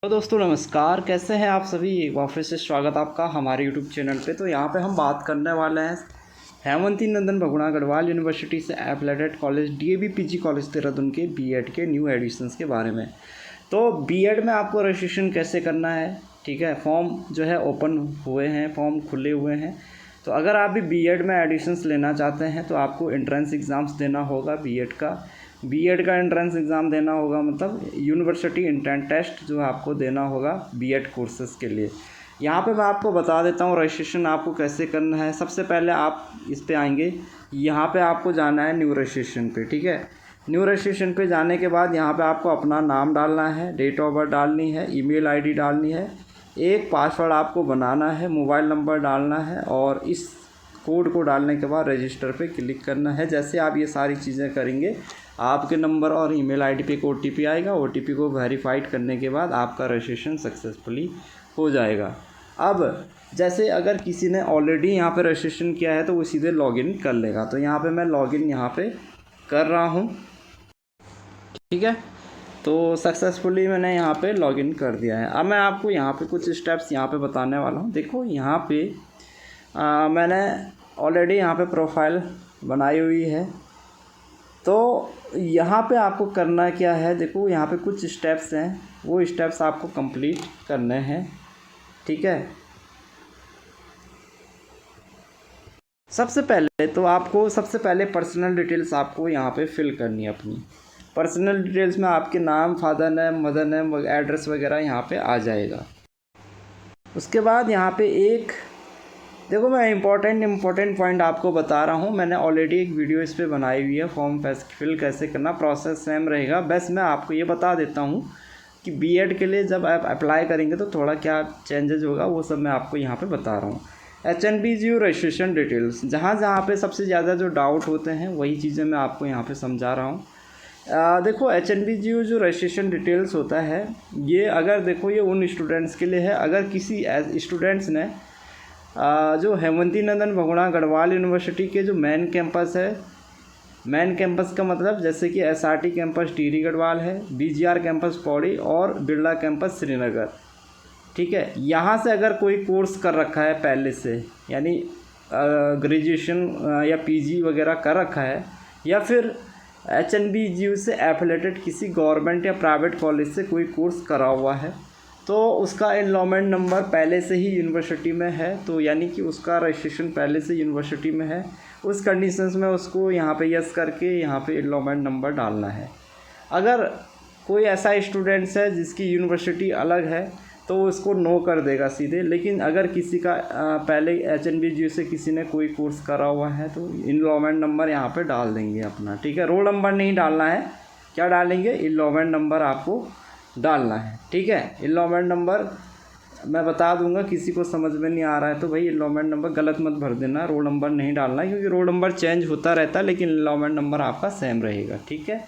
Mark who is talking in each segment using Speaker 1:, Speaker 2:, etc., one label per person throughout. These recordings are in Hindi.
Speaker 1: तो दोस्तों नमस्कार, कैसे हैं आप सभी। एक बार फिर से स्वागत आपका हमारे यूट्यूब चैनल पे। तो यहाँ पे हम बात करने वाले हैं हेमवती नंदन बहुगुणा गढ़वाल यूनिवर्सिटी से affiliated college DAV PG college Dehradun के बीएड के न्यू एडिशंस के बारे में। तो बीएड में आपको रजिस्ट्रेशन कैसे करना है, ठीक है। फॉर्म जो है ओपन हुए हैं, फॉर्म खुले हुए हैं। तो अगर आप भी बीएड में एडिशंस लेना चाहते हैं तो आपको एंट्रेंस एग्ज़ाम्स देना होगा बीएड का एंट्रेंस एग्ज़ाम देना होगा, मतलब यूनिवर्सिटी एंट्रेंस टेस्ट जो आपको देना होगा बीएड कोर्सेज़ के लिए। यहाँ पे मैं आपको बता देता हूँ रजिस्ट्रेशन आपको कैसे करना है। सबसे पहले आप इस पे आएंगे, यहाँ पे आपको जाना है न्यू रजिस्ट्रेशन पे, ठीक है। न्यू रजिस्ट्रेशन पे जाने के बाद यहाँ पे आपको अपना नाम डालना है, डेट ऑफ बर्थ डालनी है, ईमेल आईडी डालनी है, एक पासवर्ड आपको बनाना है, मोबाइल नंबर डालना है और इस कोड को डालने के बाद रजिस्टर पे क्लिक करना है। जैसे आप ये सारी चीज़ें करेंगे आपके नंबर और ईमेल आईडी पे एक ओटीपी आएगा। ओटीपी को वेरीफाइड करने के बाद आपका रजिस्ट्रेशन सक्सेसफुली हो जाएगा। अब जैसे अगर किसी ने ऑलरेडी यहाँ पे रजिस्ट्रेशन किया है तो वो सीधे लॉगिन कर लेगा। तो यहाँ पे मैं लॉगिन यहाँ पे कर रहा हूँ, ठीक है। तो सक्सेसफुली मैंने यहाँ पे लॉगिन कर दिया है। अब मैं आपको यहाँ पे कुछ स्टेप्स यहाँ पे बताने वाला हूँ। देखो यहाँ पे मैंने ऑलरेडी यहाँ पे प्रोफाइल बनाई हुई है। तो यहाँ पे आपको करना क्या है, देखो यहाँ पे कुछ स्टेप्स हैं, वो स्टेप्स आपको कंप्लीट करने हैं, ठीक है। सबसे पहले पर्सनल डिटेल्स आपको यहाँ पे फिल करनी है अपनी। पर्सनल डिटेल्स में आपके नाम, father name, mother name, address वगैरह यहाँ पे आ जाएगा। उसके बाद यहाँ पे एक देखो मैं इम्पोर्टेंट पॉइंट आपको बता रहा हूँ। मैंने ऑलरेडी एक वीडियो इस पे बनाई हुई है, फॉर्म फिल कैसे करना, प्रोसेस सेम रहेगा। बस मैं आपको ये बता देता हूँ कि बीएड के लिए जब आप अप्लाई करेंगे तो थोड़ा क्या चेंजेस होगा, वो सब मैं आपको यहाँ पे बता रहा हूँ। HNBGU रजिस्ट्रेशन डिटेल्स, जहाँ पे सबसे ज़्यादा जो डाउट होते हैं वही चीज़ें मैं आपको यहाँ पर समझा रहा हूँ। देखो HNBGU जो रजिस्ट्रेशन डिटेल्स होता है ये अगर देखो ये उन स्टूडेंट्स के लिए है, अगर किसी स्टूडेंट्स ने जो हेमवती नंदन बहुगुणा गढ़वाल यूनिवर्सिटी के जो मेन कैंपस है, मेन कैंपस का मतलब जैसे कि SRT कैंपस टिहरी गढ़वाल है, BGR कैंपस पौड़ी और बिरला कैंपस श्रीनगर, ठीक है। यहाँ से अगर कोई कोर्स कर रखा है पहले से, यानी ग्रेजुएशन या PG वगैरह कर रखा है, या फिर HNBGU से एफिलिएटेड किसी गवर्नमेंट या प्राइवेट कॉलेज से कोई कोर्स करा हुआ है, तो उसका एनरोलमेंट नंबर पहले से ही यूनिवर्सिटी में है, तो यानी कि उसका रजिस्ट्रेशन पहले से यूनिवर्सिटी में है। उस कंडीशंस में उसको यहाँ पे यस करके यहाँ पे एनरोलमेंट नंबर डालना है। अगर कोई ऐसा स्टूडेंट्स है जिसकी यूनिवर्सिटी अलग है तो उसको नो कर देगा सीधे। लेकिन अगर किसी का पहले HNBGU से किसी ने कोई कोर्स करा हुआ है तो एनरोलमेंट नंबर यहाँ पे डाल देंगे अपना, ठीक है। रोल नंबर नहीं डालना है, क्या डालेंगे, एनरोलमेंट नंबर आपको डालना है, ठीक है। एनरोलमेंट नंबर मैं बता दूंगा, किसी को समझ में नहीं आ रहा है तो भाई एनरोलमेंट नंबर गलत मत भर देना, रोल नंबर नहीं डालना है, क्योंकि रोल नंबर चेंज होता रहता है लेकिन एनरोलमेंट नंबर आपका सेम रहेगा, ठीक है।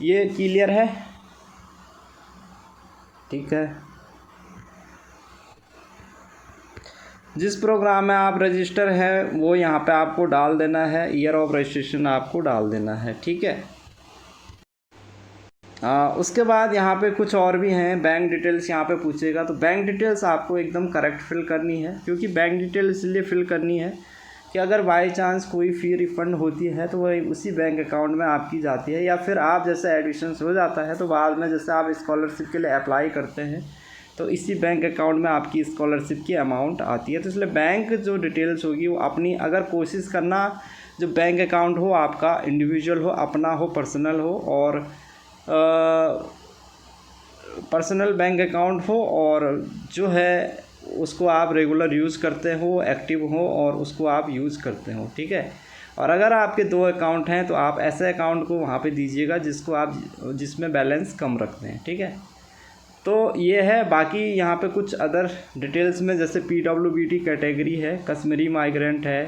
Speaker 1: ये क्लियर है, ठीक है। जिस प्रोग्राम में आप रजिस्टर है वो यहाँ पे आपको डाल देना है, ईयर ऑफ रजिस्ट्रेशन आपको डाल देना है, ठीक है। उसके बाद यहाँ पे कुछ और भी हैं, बैंक डिटेल्स यहाँ पे पूछेगा, तो बैंक डिटेल्स आपको एकदम करेक्ट फिल करनी है। क्योंकि बैंक डिटेल इसलिए फिल करनी है कि अगर बाई चांस कोई फ़ी रिफ़ंड होती है तो वही उसी बैंक अकाउंट में आपकी जाती है, या फिर आप जैसे एडमिशन्स हो जाता है तो बाद में जैसे आप स्कॉलरशिप के लिए अप्लाई करते हैं तो इसी बैंक अकाउंट में आपकी स्कॉलरशिप की अमाउंट आती है। तो इसलिए बैंक जो डिटेल्स होगी वो अपनी, अगर कोशिश करना जो बैंक अकाउंट हो आपका इंडिविजुअल हो, अपना हो, पर्सनल हो, और पर्सनल बैंक अकाउंट हो और जो है उसको आप रेगुलर यूज़ करते हो, एक्टिव हो और उसको आप यूज़ करते हो, ठीक है। और अगर आपके 2 अकाउंट हैं तो आप ऐसे अकाउंट को वहाँ पे दीजिएगा जिसमें बैलेंस कम रखते हैं, ठीक है। तो ये है। बाकी यहाँ पे कुछ अदर डिटेल्स में जैसे PWBT कैटेगरी है, कश्मीरी माइग्रेंट है,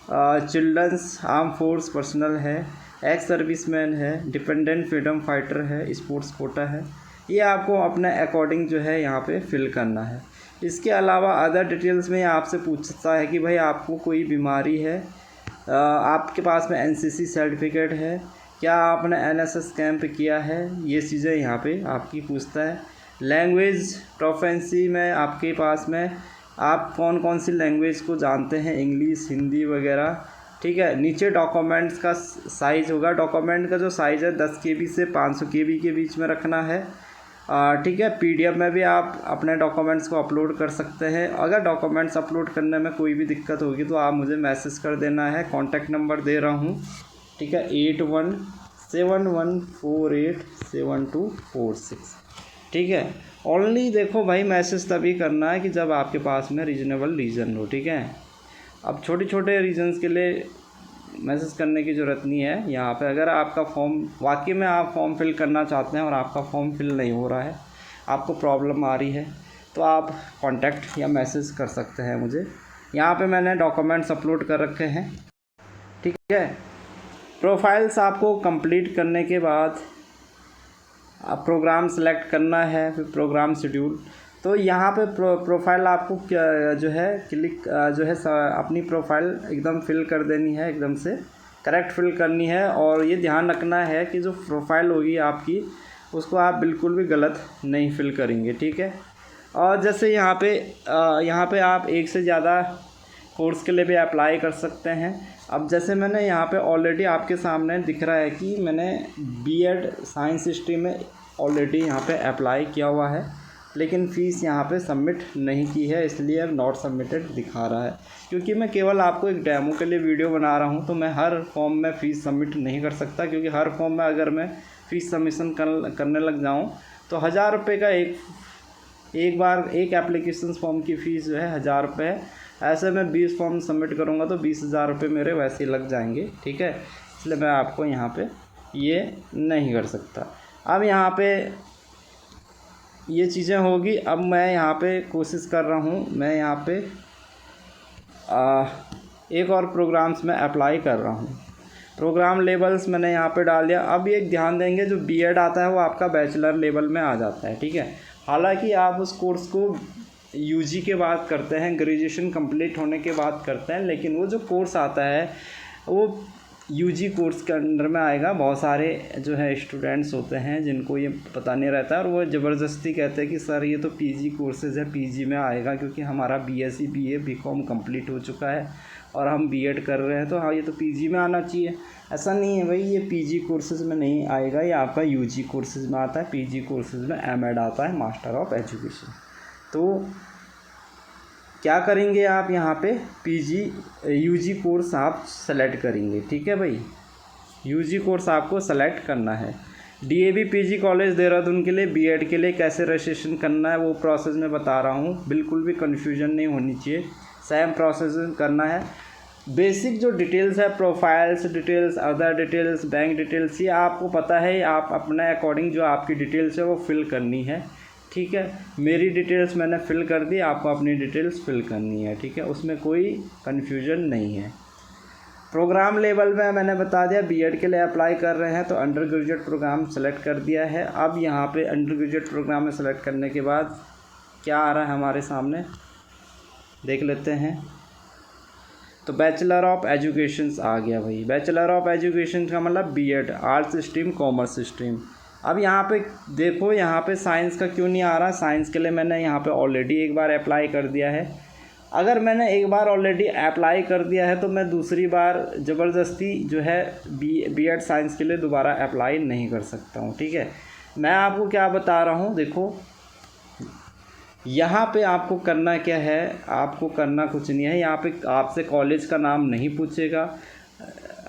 Speaker 1: चिल्ड्रंस आर्म फोर्स पर्सनल है, एक्स सर्विसमैन है, डिपेंडेंट फ्रीडम फाइटर है, स्पोर्ट्स कोटा है, ये आपको अपने अकॉर्डिंग जो है यहाँ पे फिल करना है। इसके अलावा अदर डिटेल्स में आपसे पूछता है कि भाई आपको कोई बीमारी है, आपके पास में NCC सर्टिफिकेट है, क्या आपने NSS कैंप किया है, ये चीज़ें यहाँ पे आपकी पूछता है। लैंग्वेज प्रोफेंसी में आपके पास में आप कौन कौन सी लैंग्वेज को जानते हैं, इंग्लिश, हिंदी वगैरह, ठीक है। नीचे डॉक्यूमेंट्स का साइज़ होगा, डॉक्यूमेंट का जो साइज़ है 10 KB से 500 KB के बीच में रखना है, ठीक है। PDF में भी आप अपने डॉक्यूमेंट्स को अपलोड कर सकते हैं। अगर डॉक्यूमेंट्स अपलोड करने में कोई भी दिक्कत होगी तो आप मुझे मैसेज कर देना है, कॉन्टैक्ट नंबर दे रहा हूँ, ठीक है, 8171487246, ठीक है। ओनली देखो भाई मैसेज तभी करना है कि जब आपके पास में रीज़नेबल रीज़न हो, ठीक है। अब छोटे छोटे रीजंस के लिए मैसेज करने की ज़रूरत नहीं है यहाँ पे। अगर आपका फॉर्म वाकई में आप फॉर्म फिल करना चाहते हैं और आपका फॉर्म फिल नहीं हो रहा है, आपको प्रॉब्लम आ रही है, तो आप कांटेक्ट या मैसेज कर सकते हैं मुझे। यहाँ पे मैंने डॉक्यूमेंट्स अपलोड कर रखे हैं, ठीक है। प्रोफाइल्स आपको कंप्लीट करने के बाद आप प्रोग्राम सेलेक्ट करना है, फिर प्रोग्राम शेड्यूल। तो यहाँ पे प्रोफाइल आपको क्या जो है क्लिक जो है अपनी प्रोफाइल एकदम फिल कर देनी है, एकदम से करेक्ट फिल करनी है। और ये ध्यान रखना है कि जो प्रोफाइल होगी आपकी उसको आप बिल्कुल भी गलत नहीं फिल करेंगे, ठीक है। और जैसे यहाँ पे आप एक से ज़्यादा कोर्स के लिए भी अप्लाई कर सकते हैं। अब जैसे मैंने यहाँ पे ऑलरेडी आपके सामने दिख रहा है कि मैंने B.Ed साइंस स्ट्रीम में ऑलरेडी यहाँ पे अप्लाई किया हुआ है, लेकिन फ़ीस यहाँ पे सबमिट नहीं की है, इसलिए अब नॉट सबमिटेड दिखा रहा है। क्योंकि मैं केवल आपको एक डेमो के लिए वीडियो बना रहा हूँ, तो मैं हर फॉर्म में फ़ीस सबमिट नहीं कर सकता, क्योंकि हर फॉर्म में अगर मैं फ़ीस सबमिशन करने लग जाऊँ तो 1000 रुपये का एक बार एक एप्लीकेशन फॉर्म की फ़ीस जो है 1000 रुपये है। ऐसे मैं 20 फॉर्म सबमिट करूँगा तो 20,000 रुपये मेरे वैसे ही लग जाएंगे, ठीक है। इसलिए मैं आपको यहाँ पे ये नहीं कर सकता। अब यहाँ पे ये चीज़ें होगी। अब मैं यहाँ पे कोशिश कर रहा हूँ, मैं यहाँ पे एक और प्रोग्राम्स में अप्लाई कर रहा हूँ। प्रोग्राम लेवल्स मैंने यहाँ पे डाल दिया। अब ये ध्यान देंगे जो B.Ed आता है वो आपका बैचलर लेवल में आ जाता है, ठीक है। हालांकि आप उस कोर्स को UG के बाद करते हैं, ग्रेजुएशन कंप्लीट होने के बाद करते हैं, लेकिन वो जो कोर्स आता है वो UG कोर्स के अंडर में आएगा। बहुत सारे जो है स्टूडेंट्स होते हैं जिनको ये पता नहीं रहता है और वो ज़बरदस्ती कहते हैं कि सर ये तो PG कोर्सेज़ है, PG में आएगा, क्योंकि हमारा BSc BA BCom कंप्लीट हो चुका है और हम B.Ed कर रहे हैं तो हाँ ये तो PG में आना चाहिए। ऐसा नहीं है भाई, ये PG कोर्सेज़ में नहीं आएगा, ये आपका UG कोर्सेज़ में आता है। PG कोर्सेज़ में M.Ed आता है, मास्टर ऑफ एजुकेशन। तो क्या करेंगे आप यहाँ पे UG कोर्स आप सेलेक्ट करेंगे, ठीक है भाई। UG कोर्स आपको सेलेक्ट करना है। DAV PG कॉलेज देहरादून के लिए B.Ed के लिए कैसे रजिस्ट्रेशन करना है वो प्रोसेस मैं बता रहा हूँ, बिल्कुल भी कन्फ्यूजन नहीं होनी चाहिए, सेम प्रोसेस करना है। बेसिक जो डिटेल्स है, profiles details, other details, bank details, ये आपको पता है, आप अपने अकॉर्डिंग जो आपकी डिटेल्स है वो फिल करनी है, ठीक है। मेरी डिटेल्स मैंने फ़िल कर दी, आपको अपनी डिटेल्स फिल करनी है, ठीक है, उसमें कोई कन्फ्यूजन नहीं है। प्रोग्राम लेवल में मैंने बता दिया B.Ed के लिए अप्लाई कर रहे हैं तो अंडर ग्रेजुएट प्रोग्राम सेलेक्ट कर दिया है। अब यहाँ पे अंडर ग्रेजुएट प्रोग्राम में सेलेक्ट करने के बाद क्या आ रहा है हमारे सामने, देख लेते हैं। तो बैचलर ऑफ एजुकेशन आ गया भाई। बैचलर ऑफ एजुकेशन का मतलब B.Ed, arts stream, commerce stream. अब यहाँ पे देखो, यहाँ पे साइंस का क्यों नहीं आ रहा। साइंस के लिए मैंने यहाँ पे ऑलरेडी एक बार अप्लाई कर दिया है। अगर मैंने एक बार ऑलरेडी अप्लाई कर दिया है तो मैं दूसरी बार ज़बरदस्ती जो है B.Ed साइंस के लिए दोबारा अप्लाई नहीं कर सकता हूँ, ठीक है। मैं आपको क्या बता रहा हूँ, देखो यहाँ पे आपको करना क्या है, आपको करना कुछ नहीं है। यहाँ पे आपसे कॉलेज का नाम नहीं पूछेगा,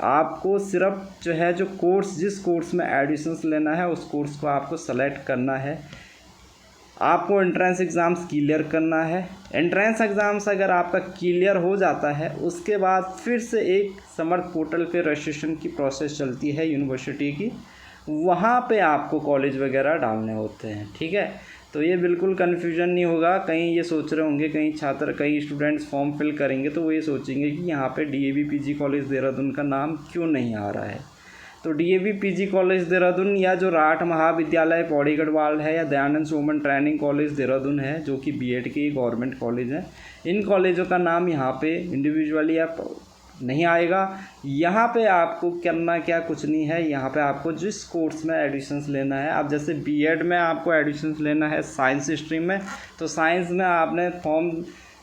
Speaker 1: आपको सिर्फ जो है जो कोर्स, जिस कोर्स में एडमिशन्स लेना है उस कोर्स को आपको सेलेक्ट करना है। आपको एंट्रेंस एग्ज़ाम्स क्लियर करना है। एंट्रेंस एग्ज़ाम्स अगर आपका क्लियर हो जाता है उसके बाद फिर से एक समर्थ पोर्टल पे रजिस्ट्रेशन की प्रोसेस चलती है यूनिवर्सिटी की, वहाँ पे आपको कॉलेज वगैरह डालने होते हैं, ठीक है। तो ये बिल्कुल कन्फ्यूजन नहीं होगा। कहीं ये सोच रहे होंगे, कई स्टूडेंट्स फॉर्म फिल करेंगे तो वो ये सोचेंगे कि यहाँ पे DAV PG कॉलेज देहरादून का नाम क्यों नहीं आ रहा है। तो DAV PG कॉलेज देहरादून या जो राठ महाविद्यालय पौड़ी गढ़वाल है या दयानंद सोमन ट्रेनिंग कॉलेज देहरादून है, जो कि B.Ed के गवर्नमेंट कॉलेज हैं, इन कॉलेजों का नाम यहाँ पे इंडिविजुअली आप नहीं आएगा। यहाँ पे आपको करना क्या, कुछ नहीं है। यहाँ पे आपको जिस कोर्स में एडमिशन्स लेना है, अब जैसे बीएड में आपको एडमिशन्स लेना है साइंस स्ट्रीम में, तो साइंस में आपने फॉर्म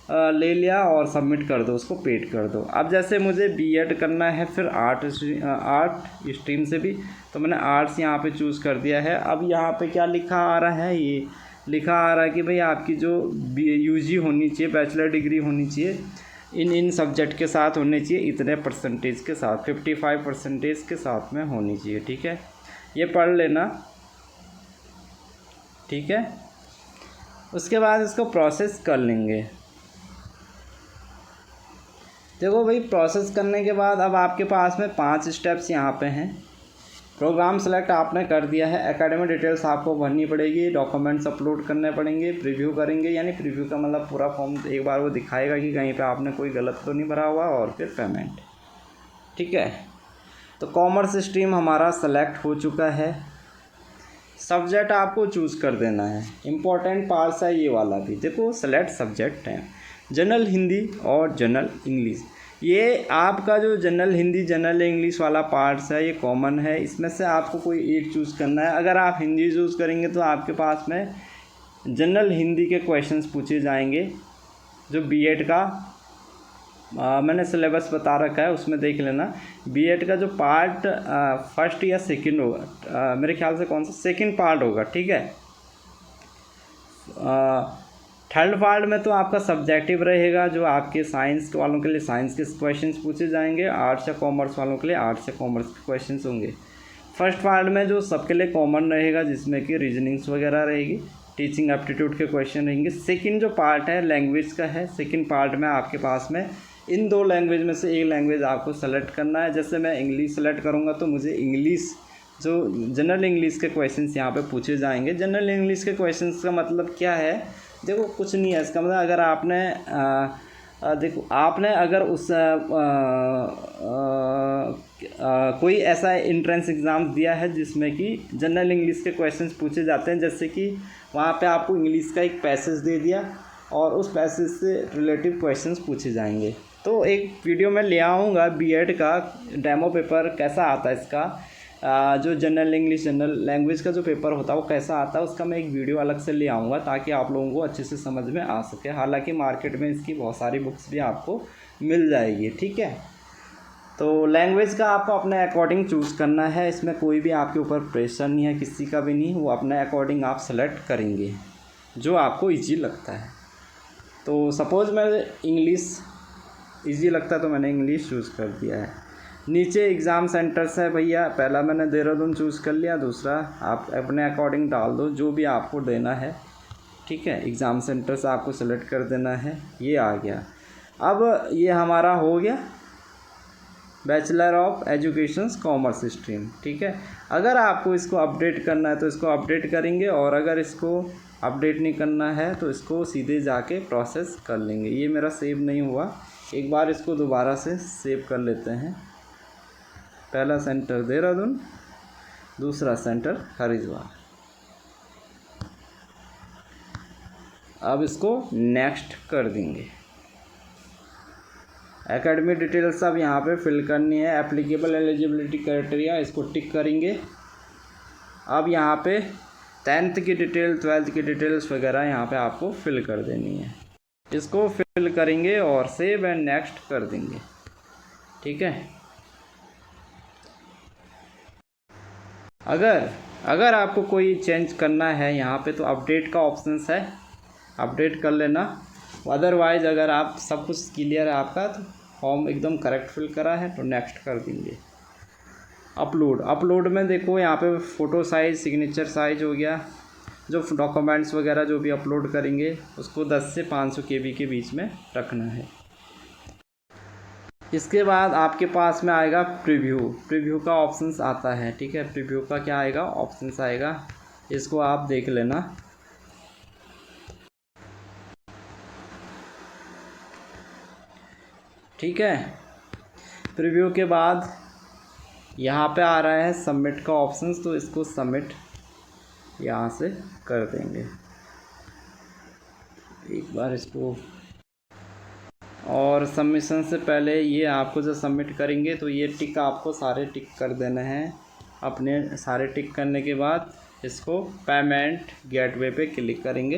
Speaker 1: ले लिया और सबमिट कर दो, उसको पेड कर दो। अब जैसे मुझे बीएड करना है फिर आर्ट स्ट्रीम से भी, तो मैंने आर्ट्स यहाँ पे चूज़ कर दिया है। अब यहाँ पे क्या लिखा आ रहा है, ये लिखा आ रहा है कि भाई आपकी जो यूजी होनी चाहिए, बैचलर डिग्री होनी चाहिए, इन सब्जेक्ट के साथ होनी चाहिए, इतने परसेंटेज के साथ, 55% के साथ में होनी चाहिए। ठीक है, ये पढ़ लेना। ठीक है, उसके बाद इसको प्रोसेस कर लेंगे। देखो भाई, प्रोसेस करने के बाद अब आपके पास में 5 स्टेप्स यहाँ पे हैं। प्रोग्राम सेलेक्ट आपने कर दिया है, एकेडमिक डिटेल्स आपको भरनी पड़ेगी, डॉक्यूमेंट्स अपलोड करने पड़ेंगे, प्रीव्यू करेंगे, यानी प्रीव्यू का मतलब पूरा फॉर्म एक बार वो दिखाएगा कि कहीं पे आपने कोई गलत तो नहीं भरा हुआ, और फिर पेमेंट। ठीक है, तो कॉमर्स स्ट्रीम हमारा सेलेक्ट हो चुका है। सब्जेक्ट आपको चूज़ कर देना है, इम्पोर्टेंट पार्ट्स है ये वाला भी। देखो, सेलेक्ट सब्जेक्ट है, जनरल हिंदी और जनरल इंग्लिश। ये आपका जो जनरल हिंदी जनरल इंग्लिश वाला पार्ट्स है, ये कॉमन है, इसमें से आपको कोई एक चूज़ करना है। अगर आप हिंदी चूज़ करेंगे तो आपके पास में जनरल हिंदी के क्वेश्चंस पूछे जाएंगे, जो बीएड का मैंने सिलेबस बता रखा है, उसमें देख लेना। बीएड का जो पार्ट फर्स्ट या सेकंड होगा, मेरे ख्याल से कौन सा सेकंड पार्ट होगा। ठीक है, थर्ड पार्ट में तो आपका सब्जेक्टिव रहेगा, जो आपके साइंस वालों के लिए साइंस के क्वेश्चंस पूछे जाएंगे, आर्ट्स या कॉमर्स वालों के लिए आर्ट्स या कॉमर्स के क्वेश्चंस होंगे। फर्स्ट पार्ट में जो सबके लिए कॉमन रहेगा, जिसमें कि रीजनिंग्स वगैरह रहेगी, टीचिंग एप्टीट्यूड के क्वेश्चन रहेंगे। सेकंड जो पार्ट है लैंग्वेज का है, सेकंड पार्ट में आपके पास में इन 2 लैंग्वेज में से एक लैंग्वेज आपको सेलेक्ट करना है। जैसे मैं इंग्लिश सेलेक्ट करूँगा तो मुझे इंग्लिश, जो जनरल इंग्लिश के क्वेश्चंस यहाँ पे पूछे जाएंगे। जनरल इंग्लिश के क्वेश्चंस का मतलब क्या है, देखो कुछ नहीं है इसका मतलब। अगर आपने देखो, आपने अगर उस कोई ऐसा एंट्रेंस एग्ज़ाम दिया है जिसमें कि जनरल इंग्लिश के क्वेश्चंस पूछे जाते हैं, जैसे कि वहाँ पे आपको इंग्लिश का एक पैसेज दे दिया और उस पैसेज से रिलेटिव क्वेश्चंस पूछे जाएंगे। तो एक वीडियो में ले आऊँगा बीएड का डेमो पेपर कैसा आता है इसका, जो जनरल इंग्लिश जनरल लैंग्वेज का जो पेपर होता है वो कैसा आता है, उसका मैं एक वीडियो अलग से ले आऊँगा, ताकि आप लोगों को अच्छे से समझ में आ सके। हालांकि मार्केट में इसकी बहुत सारी बुक्स भी आपको मिल जाएगी। ठीक है, तो लैंग्वेज का आपको अपने अकॉर्डिंग चूज़ करना है, इसमें कोई भी आपके ऊपर प्रेशर नहीं है, किसी का भी नहीं, वो अपने अकॉर्डिंग आप सेलेक्ट करेंगे जो आपको ईजी लगता है। तो सपोज़ मैं इंग्लिश ईजी लगता है तो मैंने इंग्लिश चूज़ कर दिया है। नीचे एग्ज़ाम सेंटर्स है भैया, पहला मैंने देहरादून चूज़ कर लिया, दूसरा आप अपने अकॉर्डिंग डाल दो जो भी आपको देना है। ठीक है, एग्ज़ाम सेंटर से आपको सेलेक्ट कर देना है। ये आ गया। अब ये हमारा हो गया bachelor of education commerce stream. ठीक है, अगर आपको इसको अपडेट करना है तो इसको अपडेट करेंगे, और अगर इसको अपडेट नहीं करना है तो इसको सीधे जाके प्रोसेस कर लेंगे। ये मेरा सेव नहीं हुआ, एक बार इसको दोबारा से सेव कर लेते हैं। पहला सेंटर देहरादून, दूसरा सेंटर हरिद्वार। अब इसको नेक्स्ट कर देंगे। एकेडमिक डिटेल्स अब यहाँ पे फिल करनी है। एप्लीकेबल एलिजिबिलिटी क्राइटेरिया, इसको टिक करेंगे। अब यहाँ पे 10th की डिटेल, 12th की डिटेल्स वगैरह यहाँ पे आपको फिल कर देनी है। इसको फिल करेंगे और सेव एंड नेक्स्ट कर देंगे। ठीक है, अगर आपको कोई चेंज करना है यहाँ पे तो अपडेट का ऑप्शंस है, अपडेट कर लेना। अदरवाइज़ अगर आप सब कुछ क्लियर है आपका, तो फॉर्म एकदम करेक्ट फिल करा है तो नेक्स्ट कर देंगे। अपलोड में देखो यहाँ पे फ़ोटो साइज़, सिग्नेचर साइज़ हो गया। जो डॉक्यूमेंट्स वगैरह जो भी अपलोड करेंगे उसको 10 से 500 KB के बीच में रखना है। इसके बाद आपके पास में आएगा प्रीव्यू का ऑप्शंस आता है। ठीक है, प्रीव्यू का क्या आएगा, ऑप्शंस आएगा, इसको आप देख लेना। ठीक है, प्रीव्यू के बाद यहाँ पे आ रहा है सबमिट का ऑप्शंस, तो इसको सबमिट यहाँ से कर देंगे। एक बार इसको और सबमिशन से पहले ये आपको जो सबमिट करेंगे तो ये टिक आपको सारे टिक कर देने हैं। अपने सारे टिक करने के बाद इसको पेमेंट गेटवे पे क्लिक करेंगे।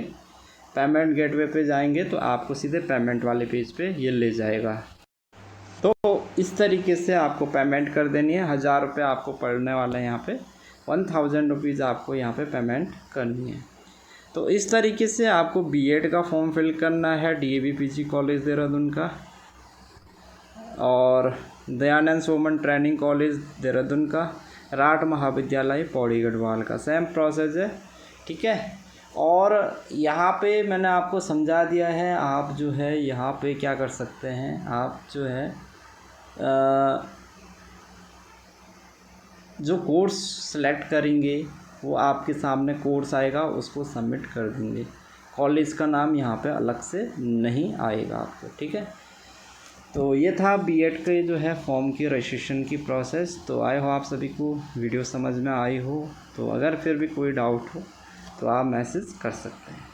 Speaker 1: पेमेंट गेटवे पे जाएंगे तो आपको सीधे पेमेंट वाले पेज पे ये ले जाएगा। तो इस तरीके से आपको पेमेंट कर देनी है। 1000 रुपये आपको पड़ने वाला है यहाँ पे, 1000 रुपीज़ आपको यहाँ पे पेमेंट करनी है। तो इस तरीके से आपको बीएड का फॉर्म फिल करना है डीएवी पीजी कॉलेज देहरादून का और दयानंद सोमन ट्रेनिंग कॉलेज देहरादून का, राठ महाविद्यालय पौड़ी गढ़वाल का। सेम प्रोसेस है, ठीक है। और यहाँ पे मैंने आपको समझा दिया है। आप जो है यहाँ पे क्या कर सकते हैं, आप जो है जो कोर्स सेलेक्ट करेंगे वो आपके सामने कोर्स आएगा, उसको सबमिट कर देंगे। कॉलेज का नाम यहाँ पे अलग से नहीं आएगा आपको, ठीक है। तो ये था बीएड के जो है फॉर्म की रजिस्ट्रेशन की प्रोसेस। तो आई हो आप सभी को वीडियो समझ में आई हो। तो अगर फिर भी कोई डाउट हो तो आप मैसेज कर सकते हैं।